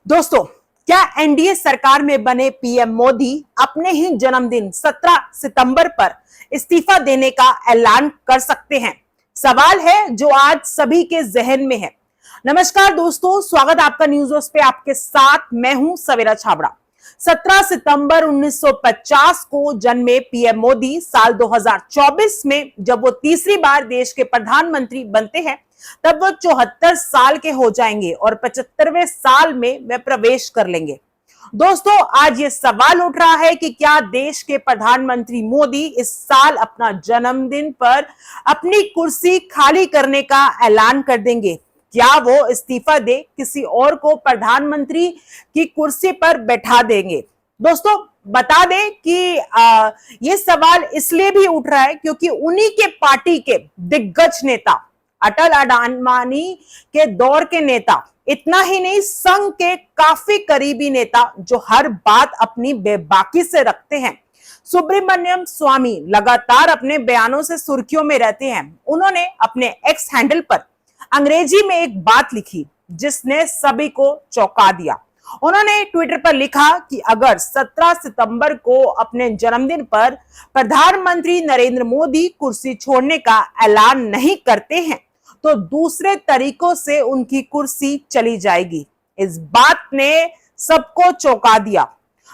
दोस्तों, क्या एनडीए सरकार में बने पीएम मोदी अपने ही जन्मदिन 17 सितंबर पर इस्तीफा देने का ऐलान कर सकते हैं? सवाल है जो आज सभी के जहन में है। नमस्कार दोस्तों, स्वागत आपका न्यूज हाउस पे। आपके साथ मैं हूं सवेरा छाबड़ा। 17 सितंबर 1950 को जन्मे पीएम मोदी साल 2024 में जब वो तीसरी बार देश के प्रधानमंत्री बनते हैं, तब वो 74 साल के हो जाएंगे और 75वें साल में वे प्रवेश कर लेंगे। दोस्तों, आज ये सवाल उठ रहा है कि क्या देश के प्रधानमंत्री मोदी इस साल अपना जन्मदिन पर अपनी कुर्सी खाली करने का ऐलान कर देंगे? क्या वो इस्तीफा दे किसी और को प्रधानमंत्री की कुर्सी पर बैठा देंगे? दोस्तों, बता दें कि ये सवाल इसलिए भी उठ रहा है क्योंकि उन्हीं के पार्टी के दिग्गज नेता, अटल अडवाणी के दौर के नेता, इतना ही नहीं संघ के काफी करीबी नेता जो हर बात अपनी बेबाकी से रखते हैं, सुब्रमण्यम स्वामी लगातार अपने बयानों से सुर्खियों में रहते हैं। उन्होंने अपने एक्स हैंडल पर अंग्रेजी में एक बात लिखी जिसने सभी को चौंका दिया। उन्होंने ट्विटर पर लिखा कि अगर 17 सितंबर को अपने जन्मदिन पर प्रधानमंत्री नरेंद्र मोदी कुर्सी छोड़ने का ऐलान नहीं करते हैं तो दूसरे तरीकों से उनकी कुर्सी चली जाएगी। इस बात ने सबको चौंका दिया।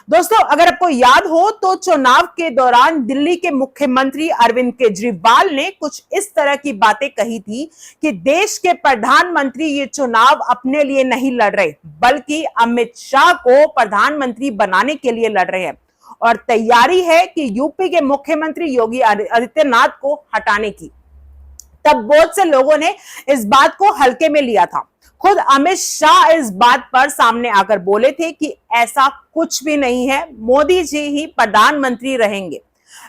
दोस्तों, अगर आपको याद हो तो चुनाव के दौरान दिल्ली के मुख्यमंत्री अरविंद केजरीवाल ने कुछ इस तरह की बातें कही थी कि देश के प्रधानमंत्री ये चुनाव अपने लिए नहीं लड़ रहे बल्कि अमित शाह को प्रधानमंत्री बनाने के लिए लड़ रहे हैं और तैयारी है कि यूपी के मुख्यमंत्री योगी आदित्यनाथ को हटाने की। तब बहुत से लोगों ने इस बात को हल्के में लिया था। खुद अमित शाह इस बात पर सामने आकर बोले थे कि ऐसा कुछ भी नहीं है, मोदी जी ही प्रधानमंत्री रहेंगे।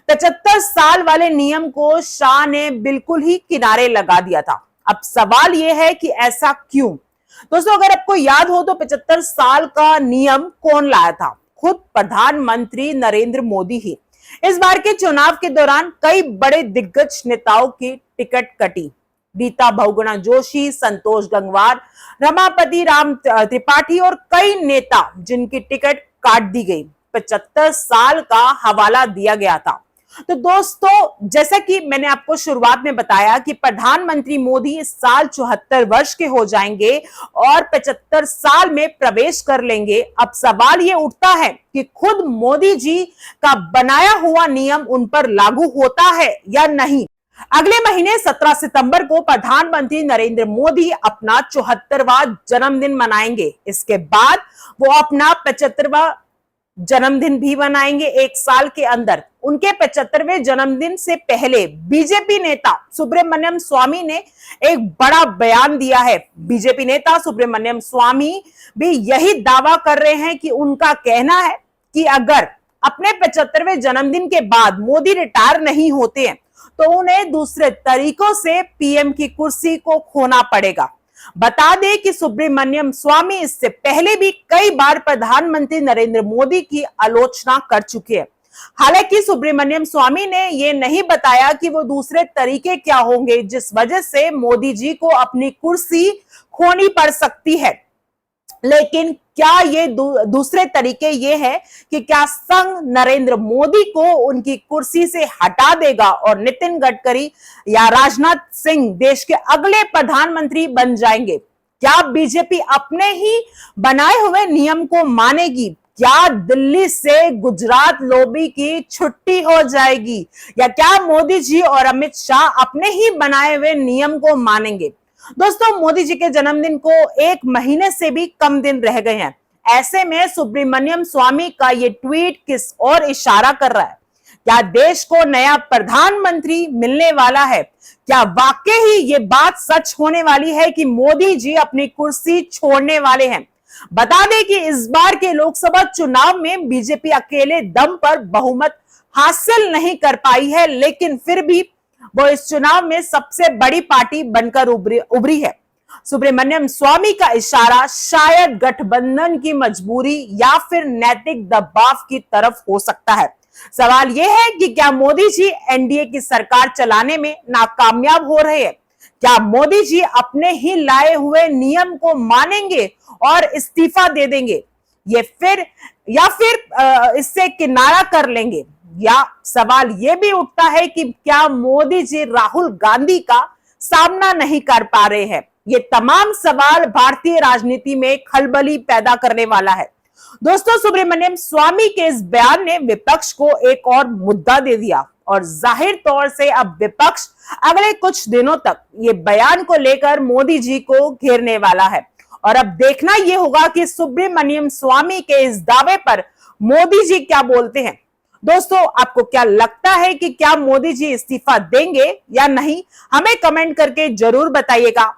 75 साल वाले नियम को शाह ने बिल्कुल ही किनारे लगा दिया था। अब सवाल यह है कि ऐसा क्यों? दोस्तों, अगर आपको याद हो तो 75 साल का नियम कौन लाया था? खुद प्रधानमंत्री नरेंद्र मोदी ही। इस बार के चुनाव के दौरान कई बड़े दिग्गज नेताओं की टिकट कटी। रीता बहुगुणा जोशी, संतोष गंगवार, रमापति राम त्रिपाठी और कई नेता जिनकी टिकट काट दी गई। 75 साल का हवाला दिया गया था। तो दोस्तों, जैसा कि मैंने आपको शुरुआत में बताया कि प्रधानमंत्री मोदी इस साल 74 वर्ष के हो जाएंगे और 75 साल में प्रवेश कर लेंगे। अब सवाल ये उठता है कि खुद मोदी जी का बनाया हुआ नियम उन पर लागू होता है या नहीं। अगले महीने 17 सितंबर को प्रधानमंत्री नरेंद्र मोदी अपना 74वां जन्मदिन मनाएंगे। इसके बाद वो अपना 75वां जन्मदिन भी मनाएंगे एक साल के अंदर। उनके 75वें जन्मदिन से पहले बीजेपी नेता सुब्रमण्यम स्वामी ने एक बड़ा बयान दिया है। बीजेपी नेता सुब्रमण्यम स्वामी भी यही दावा कर रहे हैं कि उनका कहना है कि अगर अपने 75वें जन्मदिन के बाद मोदी रिटायर नहीं होते हैं तो उन्हें दूसरे तरीकों से पीएम की कुर्सी को खोना पड़ेगा। बता दें कि सुब्रमण्यम स्वामी इससे पहले भी कई बार प्रधानमंत्री नरेंद्र मोदी की आलोचना कर चुके हैं। हालांकि सुब्रमण्यम स्वामी ने यह नहीं बताया कि वो दूसरे तरीके क्या होंगे जिस वजह से मोदी जी को अपनी कुर्सी खोनी पड़ सकती है। लेकिन क्या ये दूसरे तरीके ये है कि क्या संघ नरेंद्र मोदी को उनकी कुर्सी से हटा देगा और नितिन गडकरी या राजनाथ सिंह देश के अगले प्रधानमंत्री बन जाएंगे? क्या बीजेपी अपने ही बनाए हुए नियम को मानेगी? क्या दिल्ली से गुजरात लॉबी की छुट्टी हो जाएगी? या क्या मोदी जी और अमित शाह अपने ही बनाए हुए नियम को मानेंगे? दोस्तों, मोदी जी के जन्मदिन को एक महीने से भी कम दिन रह गए हैं। ऐसे में सुब्रमण्यम स्वामी का ये ट्वीट किस ओर इशारा कर रहा है? क्या देश को नया प्रधानमंत्री मिलने वाला है? क्या वाकई ही ये बात सच होने वाली है कि मोदी जी अपनी कुर्सी छोड़ने वाले हैं? बता दें कि इस बार के लोकसभा चुनाव में बीजेपी अकेले दम पर बहुमत हासिल नहीं कर पाई है, लेकिन फिर भी वो इस चुनाव में सबसे बड़ी पार्टी बनकर उभरी है। सुब्रमण्यम स्वामी का इशारा शायद गठबंधन की मजबूरी या फिर नैतिक दबाव की तरफ हो सकता है। सवाल यह है कि क्या मोदी जी एनडीए की सरकार चलाने में नाकामयाब हो रहे हैं? क्या मोदी जी अपने ही लाए हुए नियम को मानेंगे और इस्तीफा दे देंगे, ये फिर इससे किनारा कर लेंगे? या सवाल यह भी उठता है कि क्या मोदी जी राहुल गांधी का सामना नहीं कर पा रहे हैं? ये तमाम सवाल भारतीय राजनीति में खलबली पैदा करने वाला है। दोस्तों, सुब्रमण्यम स्वामी के इस बयान ने विपक्ष को एक और मुद्दा दे दिया और जाहिर तौर से अब विपक्ष अगले कुछ दिनों तक ये बयान को लेकर मोदी जी को घेरने वाला है। और अब देखना यह होगा कि सुब्रमण्यम स्वामी के इस दावे पर मोदी जी क्या बोलते हैं। दोस्तों, आपको क्या लगता है कि क्या मोदी जी इस्तीफा देंगे या नहीं? हमें कमेंट करके जरूर बताइएगा।